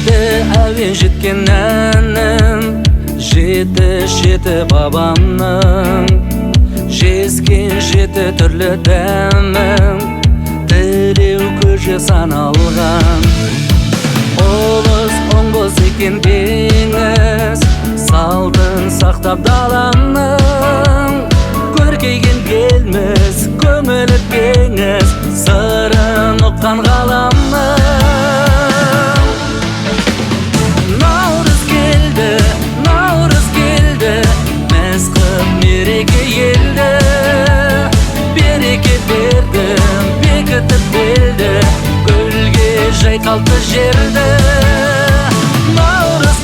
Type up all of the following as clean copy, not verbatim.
жеті әуен жеткен әнім, жеті бабамның, жезген жеті түрлі дәмім, тілеу көже саналған. Олыс оңғыз екен деңіз, салтын сақтап даланың, көркейген келміз, көңілі кеңіз, сырын ұққан ғаламның. Наурыз келді, мәз қып мереке елді, береке бердім, бекітіп белді, гүлге жайқалды жерді. Наурыз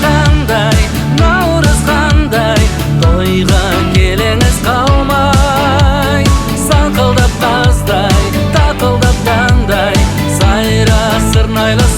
қандай, тойға келіңіз қалмай, саңқылдап таздай, тақылдап таңдай, сайра сырнайлы